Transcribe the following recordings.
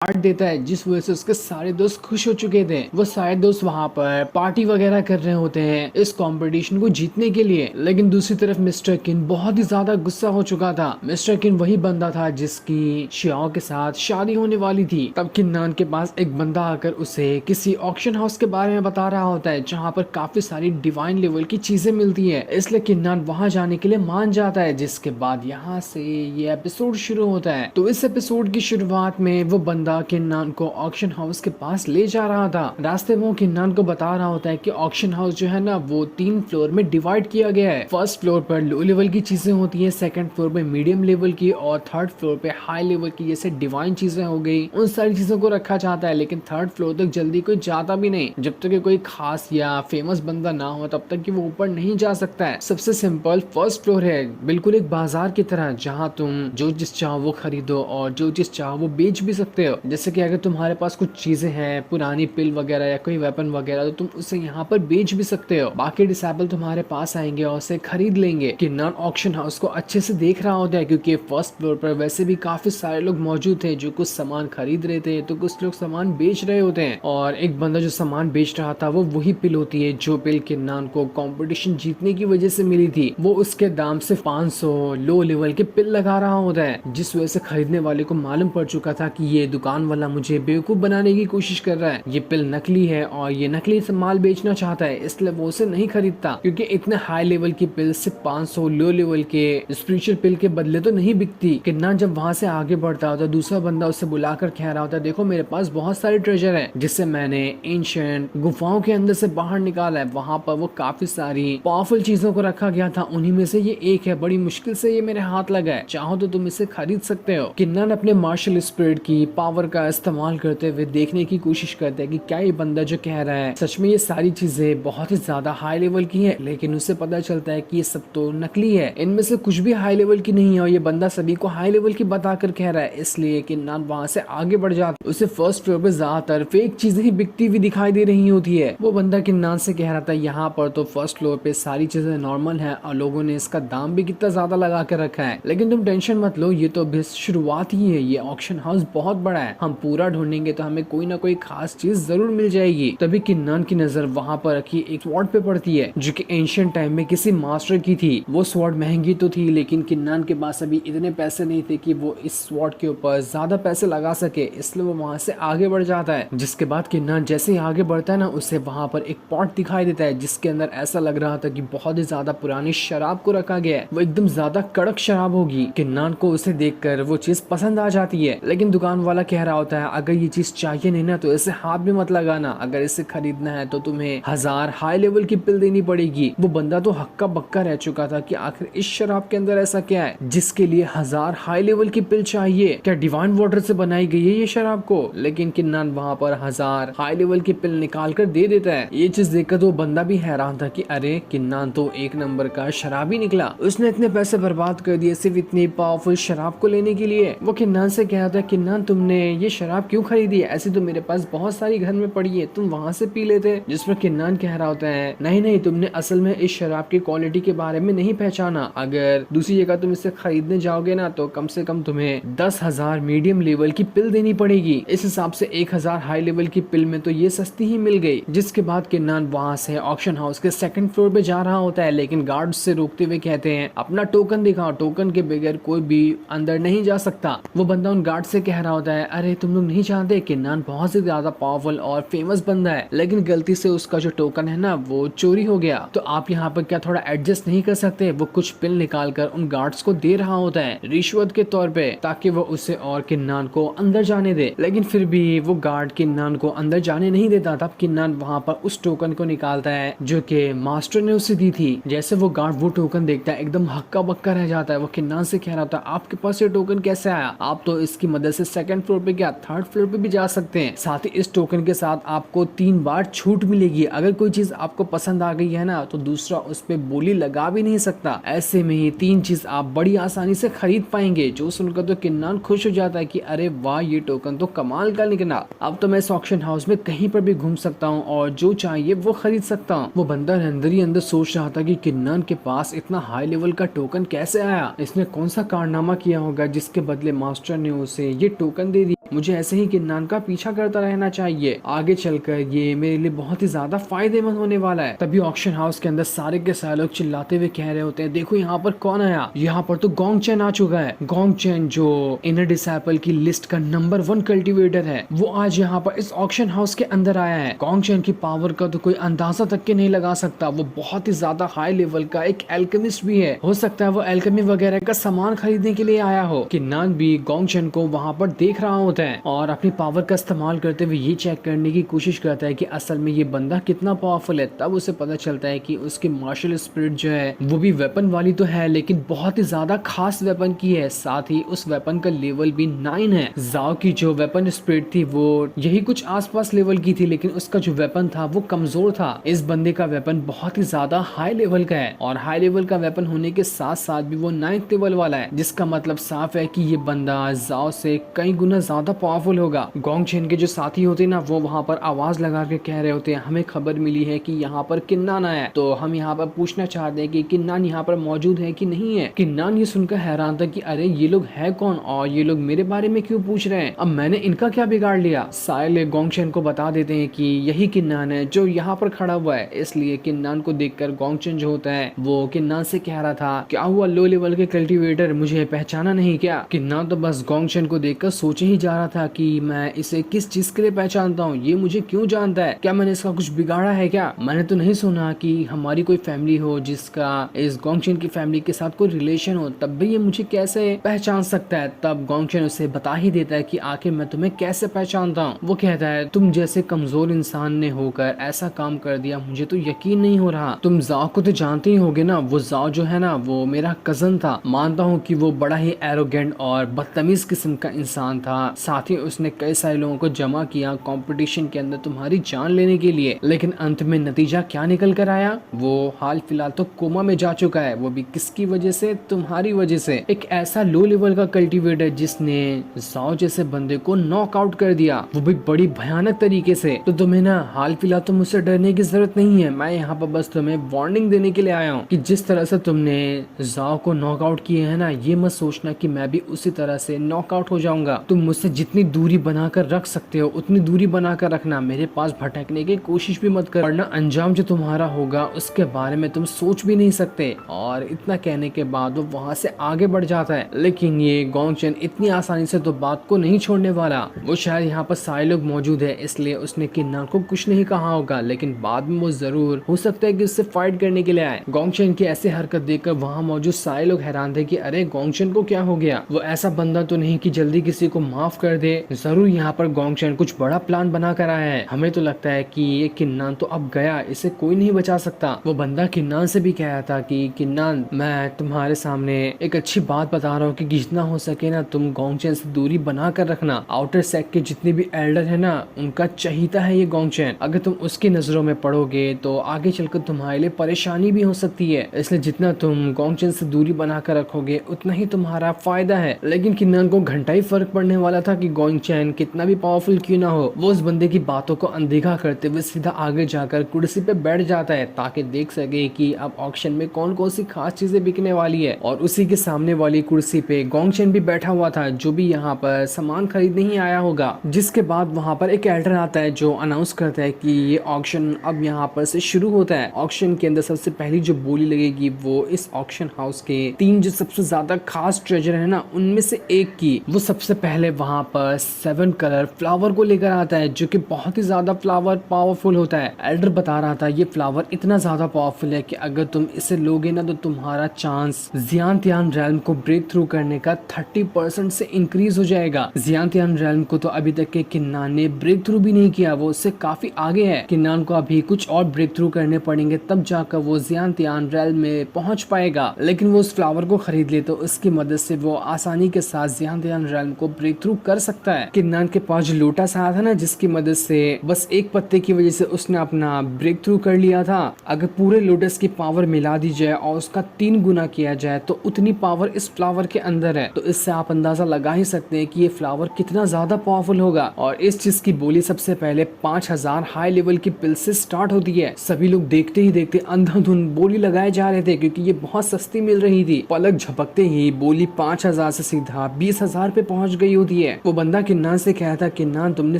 Card देता है, जिस वजह से उसके सारे दोस्त खुश हो चुके थे। वो सारे दोस्त वहाँ पर पार्टी वगैरह कर रहे होते हैं इस कंपटीशन को जीतने के लिए। लेकिन दूसरी तरफ मिस्टर किन बहुत ही ज्यादा गुस्सा हो चुका था। मिस्टर किन वही बंदा था जिसकी शियाओ के साथ शादी होने वाली थी। तब किन्नान के पास एक बंदा आकर उसे किसी ऑक्शन हाउस के बारे में बता रहा होता है जहाँ पर काफी सारी डिवाइन लेवल की चीजें मिलती है। इसलिए किन्नान वहां जाने के लिए मान जाता है, जिसके बाद यहाँ से ये एपिसोड शुरू होता है। तो इस एपिसोड की शुरुआत में वो बंदा किन्नान को ऑक्शन हाउस के पास ले जा रहा था। रास्ते में वो किन्नान को बता रहा होता है कि ऑक्शन हाउस जो है ना वो 3 फ्लोर में डिवाइड किया गया है। फर्स्ट फ्लोर पर लो लेवल की चीजें होती है, सेकंड फ्लोर पे मीडियम लेवल की और थर्ड फ्लोर पे हाई लेवल की, जैसे डिवाइन चीजें हो गई, उन सारी चीजों को रखा जाता है। लेकिन थर्ड फ्लोर तक जल्दी कोई जाता भी नहीं, जब तक कोई खास या फेमस बंदा ना हो तब तक कि वो ऊपर नहीं जा सकता है। सबसे सिंपल फर्स्ट फ्लोर है, बिल्कुल एक बाजार की तरह, जहाँ तुम जो चीज चाहो वो खरीदो और जो चीज चाहो वो बेच भी सकते हो। जैसे कि अगर तुम्हारे पास कुछ चीजें हैं, पुरानी पिल वगैरह या कोई वेपन वगैरह, तो तुम उसे यहाँ पर बेच भी सकते हो। बाकी डिसेबल तुम्हारे पास आएंगे और उसे खरीद लेंगे। किन्नान ऑक्शन हाउस को अच्छे से देख रहा होता है क्योंकि फर्स्ट फ्लोर पर वैसे भी काफी सारे लोग मौजूद थे जो कुछ सामान खरीद रहे थे, तो कुछ लोग सामान बेच रहे होते हैं। और एक बंदा जो सामान बेच रहा था वो वही पिल होती है जो पिल किन्नान को कंपटीशन जीतने की वजह से मिली थी। वो उसके दाम से 500 लो लेवल के पिल लगा रहा होता है, जिस वजह से खरीदने वाले को मालूम पड़ चुका था कि ये दुकान वाला मुझे बेवकूफ बनाने की कोशिश कर रहा है, ये पिल नकली है और ये नकली माल बेचना चाहता है, इसलिए वो उसे नहीं खरीदता। क्योंकि इतने हाई लेवल की पिल सिर्फ 500 लो लेवल के स्पिरिचुअल पिल के बदले तो नहीं बिकती। किन्नान जब वहां से आगे बढ़ता होता, दूसरा बंदा उसे बुलाकर कह रहा होता है, देखो मेरे पास बहुत सारे ट्रेजर है जिससे मैंने एंशिएंट गुफाओं के अंदर से बाहर निकाला है। वहां पर वो काफी सारी पावरफुल चीजों को रखा गया था, उन्हीं में से ये एक है, बड़ी मुश्किल से ये मेरे हाथ लगा है, चाहो तो तुम इसे खरीद सकते हो। किन्नान अपने मार्शल स्पिरिट की पावर का इस्तेमाल करते हुए देखने की कोशिश करते हैं कि क्या ये बंदा जो कह रहा है सच में ये सारी चीजें बहुत ही ज्यादा हाई लेवल की है। लेकिन उसे पता चलता है कि ये सब तो नकली है, इनमें से कुछ भी हाई लेवल की नहीं है और ये बंदा सभी को हाई लेवल की बताकर कह रहा है। इसलिए किन्नान वहां से आगे बढ़ जाता है। उसे फर्स्ट फ्लोर पे ज्यादातर फेक चीजें ही बिकती हुई दिखाई दे रही होती है। वो बंदा किन्नान से कह रहा था यहाँ पर तो फर्स्ट फ्लोर पे सारी चीजें नॉर्मल है और लोगों ने इसका दाम भी कितना ज्यादा लगा कर रखा है, लेकिन तुम टेंशन मत लो, ये तो अभी शुरुआत ही है, ये ऑक्शन हाउस बहुत बड़ा है, हम पूरा ढूंढेंगे तो हमें कोई ना कोई खास चीज जरूर मिल जाएगी। तभी किन्नान की नजर वहां पर रखी एक स्वॉर्ड पे पड़ती है जो कि एंशिएंट टाइम में किसी मास्टर की थी। वो स्वॉर्ड महंगी तो थी लेकिन किन्नान के पास अभी इतने पैसे नहीं थे कि वो इस स्वॉर्ड के ऊपर ज्यादा पैसे लगा सके, इसलिए वो वहां से आगे बढ़ जाता है। जिसके बाद किन्नान जैसे ही आगे बढ़ता है ना, उसे वहां पर एक पॉट दिखाई देता है जिसके अंदर ऐसा लग रहा था कि बहुत ही ज्यादा पुरानी शराब को रखा गया है, वो एकदम ज्यादा कड़क शराब होगी। किन्नान को उसे देखकर वो चीज पसंद आ जाती है, लेकिन दुकान वाला कह रहा होता है अगर ये चीज चाहिए नहीं ना तो इसे हाथ भी मत लगाना, अगर इसे खरीदना है तो तुम्हें 1000 हाई लेवल की पिल देनी पड़ेगी। वो बंदा तो हक्का बक्का रह चुका था कि आखिर इस शराब के अंदर ऐसा क्या है जिसके लिए 1000 हाई लेवल की पिल चाहिए, क्या डिवाइन वाटर से बनाई गई है ये शराब को। लेकिन किन्नान वहां पर 1000 हाई लेवल की पिल निकाल कर दे देता है। ये चीज देखकर तो बंदा भी हैरान था कि अरे किन्नान तो एक नंबर का शराबी निकला, उसने इतने पैसे बर्बाद कर दिए सिर्फ इतनी पावरफुल शराब को लेने के लिए। वो किन्नान से कहता है किन्नान तुमने ये शराब क्यों खरीदी है, ऐसी तो मेरे पास बहुत सारी घर में पड़ी है, तुम वहां से पी लेते। जिस पर किन्नान कह रहा होता है नहीं नहीं, तुमने असल में इस शराब की क्वालिटी के बारे में नहीं पहचाना, अगर दूसरी जगह तुम इसे खरीदने जाओगे ना तो कम से कम तुम्हें 10,000 मीडियम लेवल की पिल देनी पड़ेगी, इस हिसाब से 1000 हाई लेवल की पिल में तो ये सस्ती ही मिल गई। जिसके बाद किन्नान वहां से ऑक्शन हाउस के सेकंड फ्लोर पे जा रहा होता है, लेकिन गार्ड से रोकते हुए कहते हैं अपना टोकन दिखाओ, टोकन के बगैर कोई भी अंदर नहीं जा सकता। वो बंदा उन गार्ड से कह रहा होता है अरे तुम लोग नहीं जानते किन्नान बहुत ही ज्यादा पावरफुल और फेमस बंदा है, लेकिन गलती से उसका जो टोकन है ना वो चोरी हो गया, तो आप यहाँ पर क्या थोड़ा एडजस्ट नहीं कर सकते। वो कुछ पिल निकाल कर उन गार्ड्स को दे रहा होता है रिश्वत के तौर पे, ताकि वो उसे और किन्नान को अंदर जाने दे, लेकिन फिर भी वो गार्ड किन्नान को अंदर जाने नहीं देता। तब किन्नान वहाँ पर उस टोकन को निकालता है जो कि मास्टर ने उसे दी थी। जैसे वो गार्ड वो टोकन देखता है एकदम हक्का बक्का रह जाता है। वो किन्नान से कह रहा था आपके पास ये टोकन कैसे आया, आप तो इसकी मदद से सेकंड फ्लोर पे क्या थर्ड फ्लोर पे भी जा सकते हैं, साथ ही इस टोकन के साथ आपको 3 बार छूट मिलेगी, अगर कोई चीज आपको पसंद आ गई है ना तो दूसरा उस पे बोली लगा भी नहीं सकता, ऐसे में ही 3 चीज आप बड़ी आसानी से खरीद पाएंगे। जो सुनकर तो किन्नान खुश हो जाता है कि अरे वाह ये टोकन तो कमाल का निकला, अब तो मैं इस ऑक्शन हाउस में कहीं पर भी घूम सकता हूँ और जो चाहिए वो खरीद सकता हूँ। वो बंदा अंदर ही अंदर सोच रहा था कि किन्नान के पास इतना हाई लेवल का टोकन कैसे आया, इसने कौन सा कारनामा किया होगा जिसके बदले मास्टर ने उसे ये टोकन दे चाहिए, मुझे ऐसे ही किन्नान का पीछा करता रहना चाहिए, आगे चलकर ये मेरे लिए बहुत ही ज्यादा फायदेमंद होने वाला है। तभी ऑक्शन हाउस के अंदर सारे के सारे लोग चिल्लाते हुए कह रहे होते हैं, देखो यहाँ पर कौन आया, यहाँ पर तो गोंग चैन आ चुका है। गोंग चैन जो इनर डिसाइपल की लिस्ट का नंबर 1 कल्टीवेटर है, वो आज यहाँ पर इस ऑक्शन हाउस के अंदर आया है। गोंग चैन की पावर का तो कोई अंदाजा तक के नहीं लगा सकता, वो बहुत ही ज्यादा हाई लेवल का एक एल्केमिस्ट भी है। हो सकता है वो एल्केमी वगैरह का सामान खरीदने के लिए आया हो। किन्नान भी गोंग चैन को वहाँ पर देख रहा होता है और अपनी पावर का इस्तेमाल करते हुए ये चेक करने की कोशिश करता है कि असल में ये बंदा कितना पावरफुल है। तब उसे पता चलता है कि उसकी मार्शल स्पिरिट जो है वो भी वेपन वाली तो है, लेकिन बहुत ही ज्यादा खास वेपन की है। साथ ही उस वेपन का लेवल भी 9 है। जाओ की जो वेपन स्पिरिट थी वो यही कुछ आसपास लेवल की थी, लेकिन उसका जो वेपन था वो कमजोर था। इस बंदे का वेपन बहुत ही ज्यादा हाई लेवल का है और हाई लेवल का वेपन होने के साथ साथ भी वो 9th लेवल वाला है, जिसका मतलब साफ है कि ये बंदा जाओ से कई गुना ज्यादा पावरफुल होगा। गोंग चैन के जो साथी होते हैं ना, वो वहाँ पर आवाज लगा के कह रहे होते हैं, हमें खबर मिली है कि यहाँ पर किन्नान आया है, तो हम यहाँ पर पूछना चाहते हैं कि किन्नान यहाँ पर मौजूद है कि नहीं है। किन्नान ये सुनकर हैरान था कि अरे ये लोग है कौन और ये लोग मेरे बारे में क्यों पूछ रहे हैं, अब मैंने इनका क्या बिगाड़ लिया। साले गोंग चैन को बता देते हैं कि यही किन्नान है जो यहाँ पर खड़ा हुआ है। इसलिए किन्नान को देखकर गोंग चैन जो होता है वो किन्नान से कह रहा था, क्या हुआ लो लेवल के कल्टीवेटर, मुझे पहचाना नहीं क्या। किन्नान तो बस गोंग चैन को देखकर सोचे ही जा रहा था कि मैं इसे किस चीज के लिए पहचानता हूँ, ये मुझे क्यों जानता है, क्या मैंने इसका कुछ बिगाड़ा है क्या। मैंने तो नहीं सुना कि हमारी कोई फैमिली हो जिसका इस गोंग चैन की फैमिली के साथ कोई रिलेशन हो, तब भी ये मुझे कैसे पहचान सकता है। तब गोंग चैन उसे बता ही देता है कि आखिर मैं तुम्हें कैसे पहचानता हूँ। वो कहता है, तुम जैसे कमजोर इंसान ने होकर ऐसा काम कर दिया, मुझे तो यकीन नहीं हो रहा। तुम जाओ को तो जानते ही होगे ना, वो जाओ जो है ना वो मेरा कजन था। मानता हूँ कि वो बड़ा ही एरोगेंट और बदतमीज किस्म का इंसान था, साथ ही उसने कई सारे लोगों को जमा किया कंपटीशन के अंदर तुम्हारी जान लेने के लिए, लेकिन अंत में नतीजा क्या निकल कर आया, वो हाल फिलहाल तो कोमा में जा चुका है। वो भी किसकी वजह से, तुम्हारी वजह से। एक ऐसा लो लेवल का कल्टीवेटर जिसने जाओ जैसे बंदे को नॉकआउट कर दिया, वो भी बड़ी भयानक तरीके से। तो तुम्हें ना हाल फिलहाल तो मुझसे डरने की जरूरत नहीं है, मैं यहाँ पर बस तुम्हें वार्निंग देने के लिए आया हूँ कि जिस तरह से तुमने जाओ को नॉकआउट किए है ना, ये मत सोचना कि मैं भी उसी तरह से नॉकआउट हो जाऊंगा। तुम मुझसे जितनी दूरी बनाकर रख सकते हो उतनी दूरी बनाकर रखना, मेरे पास भटकने की कोशिश भी मत कर, वरना अंजाम जो तुम्हारा होगा उसके बारे में तुम सोच भी नहीं सकते। और इतना कहने के बाद वो वहाँ से आगे बढ़ जाता है, लेकिन ये गोंग चैन इतनी आसानी से तो बात को नहीं छोड़ने वाला। वो शायद यहाँ पर सारे लोग मौजूद है इसलिए उसने किन्नान को कुछ नहीं कहा होगा, लेकिन बाद में वो जरूर हो सकता है कि उससे फाइट करने के लिए आए। गोंग चैन की ऐसे हरकत देखकर वहाँ मौजूद सारे लोग हैरान थे कि अरे गोंग चैन को क्या हो गया, वो ऐसा बंदा तो नहीं कि जल्दी किसी को माफ कर दे। जरूर यहाँ पर गोंग चैन कुछ बड़ा प्लान बना कर आया है। हमें तो लगता है कि ये किन्नान तो अब गया, इसे कोई नहीं बचा सकता। वो बंदा किन्नान से भी कह रहा था कि किन्नान, मैं तुम्हारे सामने एक अच्छी बात बता रहा हूँ कि जितना हो सके ना तुम गोंग चैन से दूरी बना कर रखना। आउटर सेक्ट के जितने भी एल्डर है ना, उनका चहीता है ये गोंग चैन। अगर तुम उसकी नजरों में पड़ोगे तो आगे चलकर तुम्हारे लिए परेशानी भी हो सकती है, इसलिए जितना तुम गोंग चैन से दूरी बना कर रखोगे उतना ही तुम्हारा फायदा है। लेकिन किन्नान को घंटा ही फर्क पड़ने वाला था कि गोंग चैन कितना भी पावरफुल क्यों ना हो। वो उस बंदे की बातों को अनदेखा करते हुए सीधा आगे जाकर कुर्सी पे बैठ जाता है ताकि देख सके कि अब ऑक्शन में कौन कौन सी खास चीजें बिकने वाली है। और उसी के सामने वाली कुर्सी पे गोंग चैन भी बैठा हुआ था, जो भी यहाँ पर सामान खरीदने ही आया होगा। जिसके बाद वहाँ पर एक एल्डर आता है जो अनाउंस करता है कि ये ऑक्शन अब यहाँ पर से शुरू होता है। ऑक्शन के अंदर सबसे पहली जो बोली लगेगी वो इस ऑक्शन हाउस के 3 जो सबसे ज्यादा खास ट्रेजर है ना, उनमें से एक की। वो सबसे पहले वहाँ पर 7 कलर फ्लावर को लेकर आता है, जो कि बहुत ही ज्यादा फ्लावर पावरफुल होता है। एल्डर बता रहा था ये फ्लावर इतना ज्यादा पावरफुल है कि अगर तुम इसे लोगे ना तो तुम्हारा चांस जियांतियान रेल्म को ब्रेक थ्रू करने का 30% से इंक्रीज हो जाएगा। जियांतियान रेल्म को तो अभी तक के किन्नान ने ब्रेक थ्रू भी नहीं किया, वो उससे काफी आगे है। किन्नान को अभी कुछ और ब्रेक थ्रू करने पड़ेंगे तब जाकर वो जियांतियान रेल्म में पहुंच पाएगा। लेकिन वो उस फ्लावर को खरीद ले तो उसकी मदद से वो आसानी के साथ जियांतियान रेल्म को ब्रेक थ्रू कर सकता है। किन्नान के पास जो लोटस आया था ना, जिसकी मदद से बस एक पत्ते की वजह से उसने अपना ब्रेक थ्रू कर लिया था, अगर पूरे लोटस की पावर मिला दी जाए और उसका 3 गुना किया जाए तो उतनी पावर इस फ्लावर के अंदर है। तो इससे आप अंदाजा लगा ही सकते हैं कि ये फ्लावर कितना ज्यादा पावरफुल होगा। और इस चीज की बोली सबसे पहले 5000 हाई लेवल की पिल से स्टार्ट होती है। सभी लोग देखते ही देखते अंधाधुंध बोली लगाए जा रहे थे क्योंकि ये बहुत सस्ती मिल रही थी। पलक झपकते ही बोली 5000 से सीधा 20,000 पे पहुंच गई होती है। वो बंदा किन्नान से कहा था, किन्नान तुमने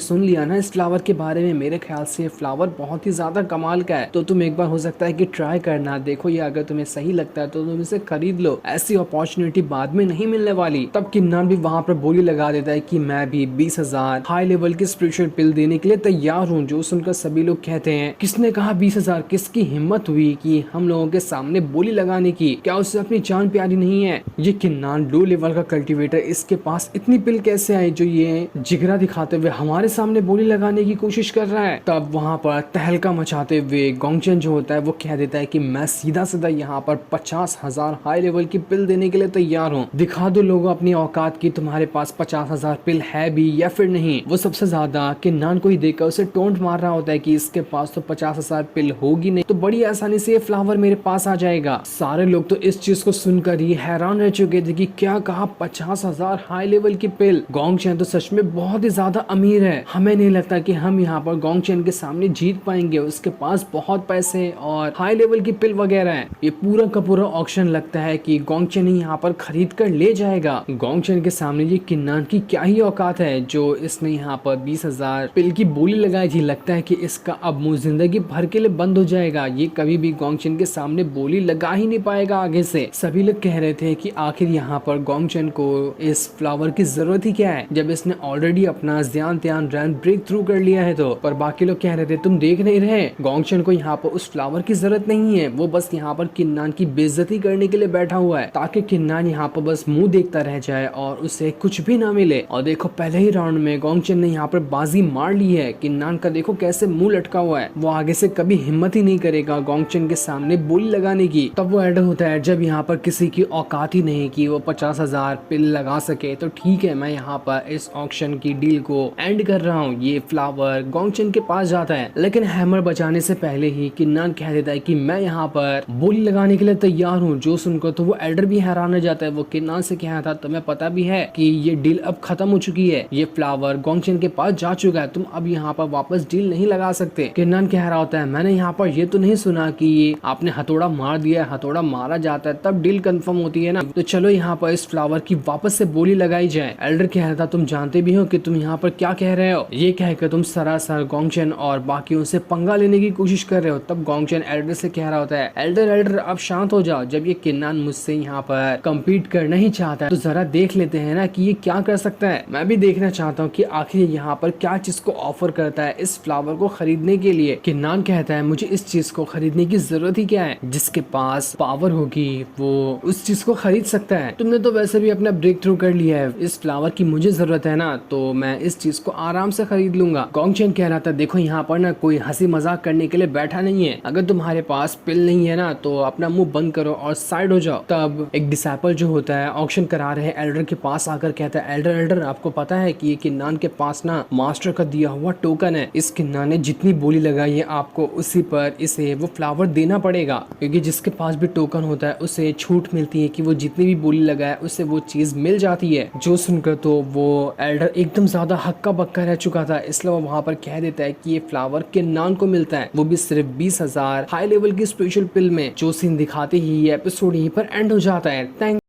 सुन लिया ना इस फ्लावर के बारे में, मेरे ख्याल से फ्लावर बहुत ही ज्यादा कमाल का है, तो तुम एक बार हो सकता है कि ट्राई करना, देखो ये अगर तुम्हें सही लगता है तो तुम इसे खरीद लो, ऐसी अपॉर्चुनिटी बाद में नहीं मिलने वाली। तब किन्नान भी वहाँ पर बोली लगा देता है कि मैं भी 20,000 हाई लेवल की स्पिरिचुअल पिल देने के लिए तैयार हूँ। जो सुनकर सभी लोग कहते हैं, किसने कहा 20,000, किसकी हिम्मत हुई कि हम लोगों के सामने बोली लगाने की, क्या उससे अपनी जान प्यारी नहीं है? ये किन्नान लो लेवल का कल्टीवेटर, इसके पास इतनी पिल कैसे आई जो ये जिगरा दिखाते हुए हमारे सामने बोली लगाने की कोशिश कर रहा है? तब वहाँ पर तहलका मचाते हुए गोंगचन जो होता है वो कह देता है कि मैं सीधा सीधा यहाँ पर 50,000 हाई लेवल की पिल देने के लिए तैयार हूँ, दिखा दो लोगों अपनी औकात की, तुम्हारे पास 50,000 पिल है भी या फिर नहीं। वो सबसे ज्यादा किन्नान को ही देखकर उसे टोंट मार रहा होता है कि इसके पास तो 50,000 पिल होगी नहीं, तो बड़ी आसानी से ये फ्लावर मेरे पास आ जाएगा। सारे लोग तो इस चीज को सुनकर ही हैरान रह चुके थे कि क्या कहा 50,000 हाई लेवल की पिल, गोंगचन तो सच में बहुत ही ज्यादा अमीर है, हमें नहीं लगता कि हम यहाँ पर गोंगचन के सामने जीत पाएंगे, उसके पास बहुत पैसे और हाई लेवल की पिल वगैरह है। ये पूरा का पूरा ऑक्शन लगता है कि गोंगचन ही यहाँ पर खरीद कर ले जाएगा। गोंगचन के सामने ये किन्नान की क्या ही औकात है जो इसने यहाँ पर 20,000 पिल की बोली लगाई थी। लगता है कि इसका अब मुंह जिंदगी भर के लिए बंद हो जाएगा, ये कभी भी गोंगचन के सामने बोली लगा ही नहीं पाएगा आगे से। सभी लोग कह रहे थे कि आखिर यहाँ पर गोंगचन को इस फ्लावर की जरूरत ही क्या है जब इसने ऑलरेडी अपना ज्यान त्यान रैंक ब्रेक थ्रू कर लिया है तो। पर बाकी लोग कह रहे थे तुम देख नहीं रहे, गोंगचन को यहाँ पर उस फ्लावर की जरूरत नहीं है, वो बस यहाँ पर किन्नान की बेइज्जती करने के लिए बैठा हुआ है ताकि किन्नान यहाँ पर बस मुंह देखता रह जाए और उसे कुछ भी ना मिले। और देखो पहले ही राउंड में गोंगचन ने यहाँ पर बाजी मार ली है, किन्नान का देखो कैसे मुंह लटका हुआ है, वो आगे से कभी हिम्मत ही नहीं करेगा गोंगचन के सामने बोली लगाने की। तब वो एड होता है जब यहाँ पर किसी की औकात ही नहीं कि वो 50,000 पिल लगा सके, तो ठीक है मैं यहाँ पर इस ऑक्शन की डील को एंड कर रहा हूँ। ये फ्लावर गोंगचन के पास जाता है, लेकिन हैमर बचाने से पहले ही किन्नान कह देता है कि मैं यहाँ पर बोली लगाने के लिए तैयार हूँ। जो सुनकर तो वो एल्डर भी हैरान हो जाता है, वो किन्नान से कहा था तुम्हें पता भी है कि ये डील अब खत्म हो चुकी है, ये फ्लावर गोंगचन के पास जा चुका है, तुम अब यहाँ पर वापस डील नहीं लगा सकते। किन्नान कह रहा होता है मैंने यहाँ पर ये तो नहीं सुना कि आपने हथौड़ा मार दिया है, हथौड़ा मारा जाता है तब डील कंफर्म होती है ना, तो चलो यहाँ पर इस फ्लावर की वापस से बोली लगाई जाए। एल्डर कह रहा था तुम जानते भी हो कि तुम यहाँ पर क्या कह रहे हो, ये कहकर तुम सरासर गोंगचन और बाकियों से पंगा लेने की कोशिश कर रहे हो। तब गोंगचन एल्डर से कह रहा होता है एल्डर आप शांत हो जाओ, जब ये किन्नान मुझसे यहाँ पर कम्पीट करना ही चाहता है तो जरा देख लेते हैं ना कि ये क्या कर सकता है। मैं भी देखना चाहता हूँ कि आखिर यहाँ पर क्या चीज को ऑफर करता है इस फ्लावर को खरीदने के लिए। किन्नान कहता है मुझे इस चीज को खरीदने की जरूरत ही क्या है, जिसके पास पावर होगी वो उस चीज को खरीद सकता है। तुमने तो वैसे भी अपना ब्रेक थ्रू कर लिया है, इस फ्लावर की मुझे जरूरत है ना, तो मैं इस चीज को आराम से खरीद लूंगा। गोंगचन कह रहा था देखो यहाँ पर ना कोई हंसी मजाक करने के लिए बैठा नहीं है, अगर तुम्हारे पास पिल नहीं है ना तो अपना मुंह बंद करो और साइड हो जाओ। तब एक डिसाइपल जो होता है ऑक्शन करा रहे एल्डर के पास आकर कहता है एल्डर आपको पता है कि ये किन्नान के पास ना मास्टर का दिया हुआ टोकन है, इस किन्नान ने जितनी बोली लगाई है आपको उसी पर इसे वो फ्लावर देना पड़ेगा, क्योंकि जिसके पास भी टोकन होता है उसे छूट मिलती है कि वो जितनी भी बोली लगाए उससे वो चीज मिल जाती है। जो सुनकर तो वो एल्डर एकदम ज्यादा हक्का बक्का रह चुका था, इसलिए वो वहां पर कह देता है कि ये फ्लावर किन्नान को मिलता है, वो भी सिर्फ 20,000 हाई लेवल की स्पेशल पिल में। जो सीन दिखाते ही ये एपिसोड यहीं पर एंड हो जाता है। थैंक